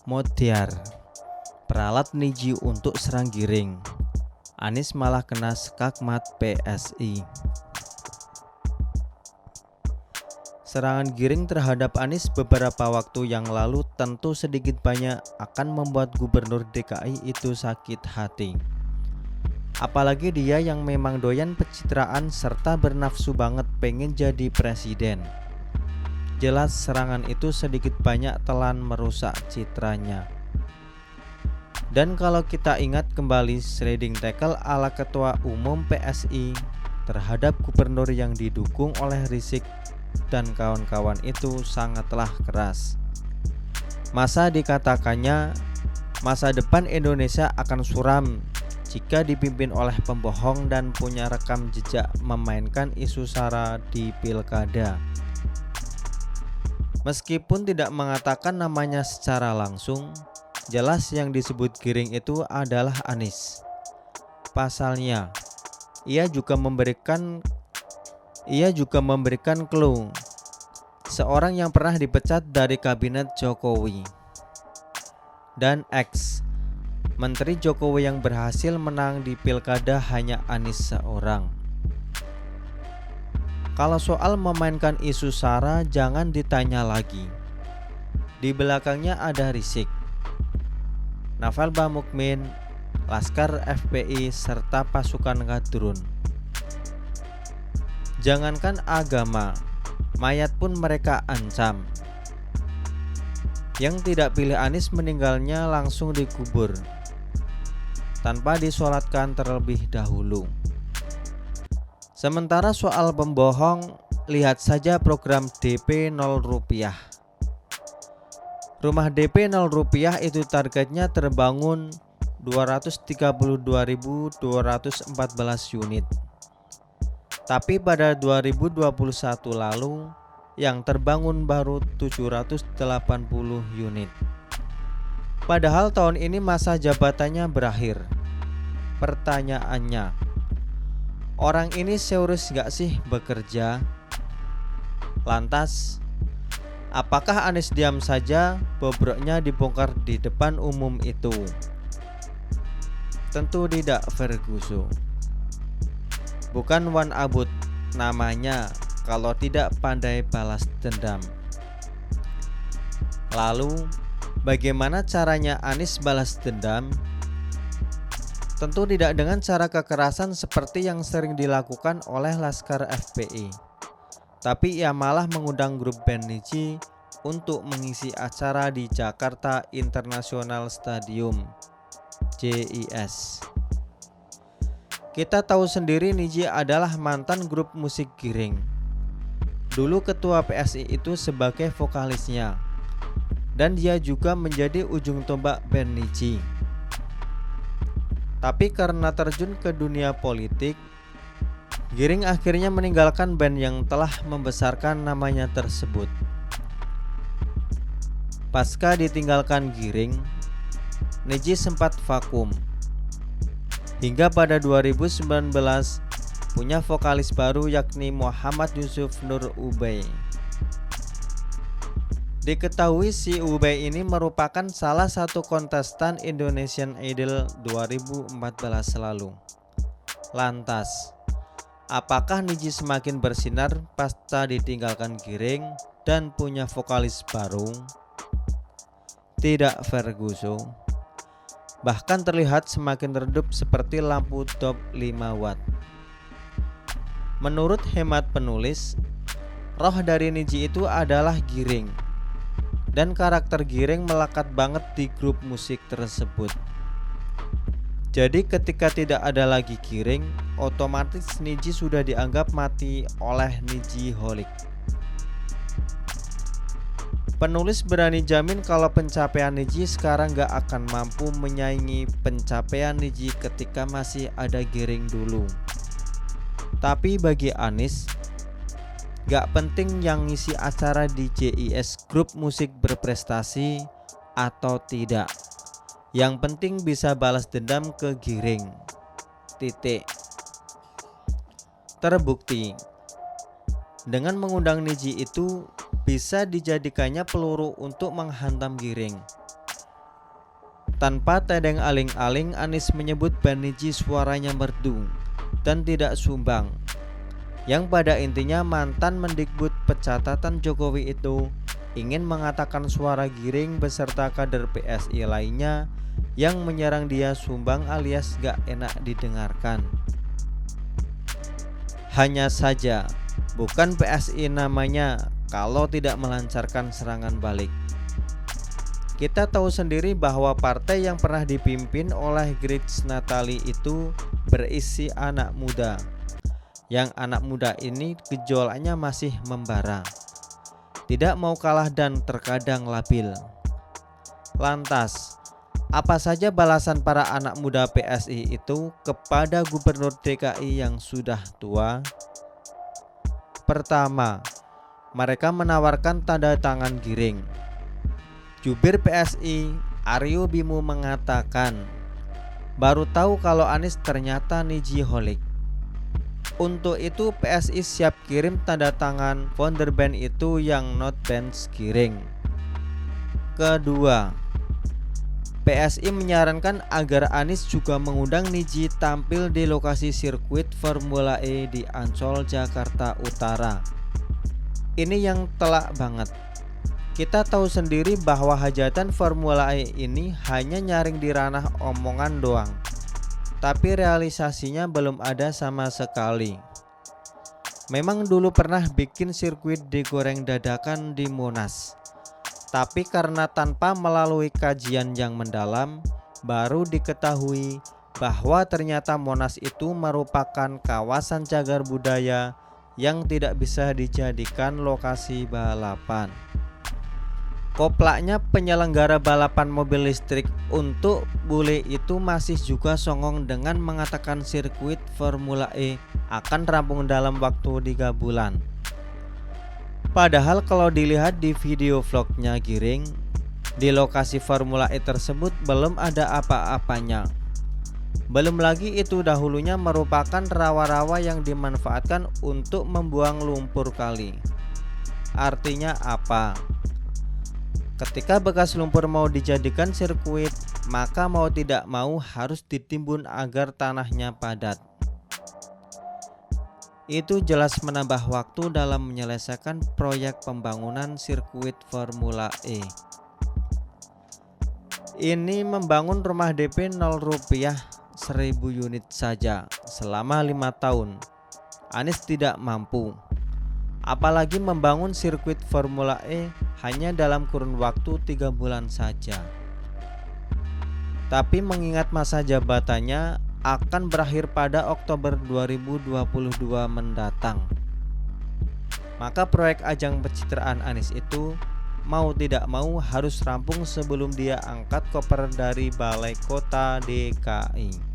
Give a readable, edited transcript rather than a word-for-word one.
Modiar, peralat Niji untuk serang giring. Anies malah kena skakmat PSI. Serangan giring terhadap Anies beberapa waktu yang lalu tentu sedikit banyak akan membuat Gubernur DKI itu sakit hati. Apalagi dia yang memang doyan pencitraan serta bernafsu banget pengen jadi presiden. Jelas serangan itu sedikit banyak telan merusak citranya. Dan kalau kita ingat kembali sliding tackle ala Ketua Umum PSI terhadap gubernur yang didukung oleh Rizik dan kawan-kawan itu sangatlah keras. Masa dikatakannya masa depan Indonesia akan suram jika dipimpin oleh pembohong dan punya rekam jejak memainkan isu SARA di pilkada. Meskipun tidak mengatakan namanya secara langsung, jelas yang disebut giring itu adalah Anies. Pasalnya, ia juga memberikan clue seorang yang pernah dipecat dari kabinet Jokowi dan ex Menteri Jokowi yang berhasil menang di pilkada hanya Anies seorang. Kalau soal memainkan isu SARA jangan ditanya lagi. Di belakangnya ada Rizik, Naval Bamukmin, Laskar FPI serta pasukan Kadrun. Jangankan agama, mayat pun mereka ancam. Yang tidak pilih Anies meninggalnya langsung dikubur tanpa disolatkan terlebih dahulu. Sementara soal pembohong, lihat saja program DP 0 rupiah. Rumah DP 0 rupiah itu targetnya terbangun 232.214 unit. Tapi pada 2021 lalu yang terbangun baru 780 unit. Padahal tahun ini masa jabatannya berakhir. Pertanyaannya, orang ini serius gak sih bekerja? Lantas, apakah Anies diam saja bobroknya dibongkar di depan umum itu? Tentu tidak, Ferguson. Bukan Wan Abut namanya kalau tidak pandai balas dendam. Lalu, bagaimana caranya Anies balas dendam? Tentu tidak dengan cara kekerasan seperti yang sering dilakukan oleh Laskar FPI. Tapi ia malah mengundang grup band Niji untuk mengisi acara di Jakarta International Stadium JIS. Kita tahu sendiri Niji adalah mantan grup musik giring. Dulu ketua PSI itu sebagai vokalisnya. Dan dia juga menjadi ujung tombak band Niji. Tapi karena terjun ke dunia politik, Giring akhirnya meninggalkan band yang telah membesarkan namanya tersebut. Pasca ditinggalkan Giring, Niji sempat vakum. Hingga pada 2019 punya vokalis baru yakni Muhammad Yusuf Nur Ubay. Diketahui si Ubay ini merupakan salah satu kontestan Indonesian Idol 2014 lalu. Lantas, apakah Niji semakin bersinar pasca ditinggalkan Giring dan punya vokalis baru? Tidak, Ferguson. Bahkan terlihat semakin redup seperti lampu top 5 watt. Menurut hemat penulis, roh dari Niji itu adalah Giring. Dan karakter Giring melekat banget di grup musik tersebut. Jadi ketika tidak ada lagi Giring, otomatis Niji sudah dianggap mati oleh Nijiholic. Penulis berani jamin kalau pencapaian Niji sekarang gak akan mampu menyaingi pencapaian Niji ketika masih ada Giring dulu. Tapi bagi Anies, gak penting yang ngisi acara di JIS grup musik berprestasi atau tidak. Yang penting bisa balas dendam ke Giring. Titik. Terbukti dengan mengundang Niji itu bisa dijadikannya peluru untuk menghantam Giring. Tanpa tedeng aling-aling, Anies menyebut Baniji suaranya merdu dan tidak sumbang. Yang pada intinya mantan Mendikbud pencatatan Jokowi itu ingin mengatakan suara Giring beserta kader PSI lainnya yang menyerang dia sumbang alias gak enak didengarkan. Hanya saja bukan PSI namanya kalau tidak melancarkan serangan balik. Kita tahu sendiri bahwa partai yang pernah dipimpin oleh Grace Natali itu berisi anak muda. Yang anak muda ini gejolaknya masih membara, tidak mau kalah dan terkadang labil. Lantas, apa saja balasan para anak muda PSI itu kepada Gubernur DKI yang sudah tua? Pertama, mereka menawarkan tanda tangan Giring. Jubir PSI Aryo Bimo mengatakan baru tahu kalau Anies ternyata Niji holik. Untuk itu PSI siap kirim tanda tangan founder band itu yang not band Giring. Kedua, PSI menyarankan agar Anies juga mengundang Niji tampil di lokasi sirkuit Formula E di Ancol, Jakarta Utara. Ini yang telak banget. Kita tahu sendiri bahwa hajatan Formula E ini hanya nyaring di ranah omongan doang, tapi realisasinya belum ada sama sekali. Memang dulu pernah bikin sirkuit digoreng dadakan di Monas, tapi karena tanpa melalui kajian yang mendalam, baru diketahui bahwa ternyata Monas itu merupakan kawasan cagar budaya yang tidak bisa dijadikan lokasi balapan. Koplaknya penyelenggara balapan mobil listrik untuk bule itu masih juga songong dengan mengatakan sirkuit Formula E akan rampung dalam waktu 3 bulan. Padahal kalau dilihat di video vlognya Giring, di lokasi Formula E tersebut belum ada apa-apanya. Belum lagi itu dahulunya merupakan rawa-rawa yang dimanfaatkan untuk membuang lumpur kali. Artinya apa? Ketika bekas lumpur mau dijadikan sirkuit, maka mau tidak mau harus ditimbun agar tanahnya padat. Itu jelas menambah waktu dalam menyelesaikan proyek pembangunan sirkuit Formula E. Ini membangun rumah DP 0 rupiah 1000 unit saja selama 5 tahun. Anies tidak mampu. Apalagi membangun sirkuit Formula E hanya dalam kurun waktu 3 bulan saja. Tapi mengingat masa jabatannya akan berakhir pada Oktober 2022 mendatang, maka proyek ajang pencitraan Anies itu mau tidak mau harus rampung sebelum dia angkat koper dari Balai Kota DKI.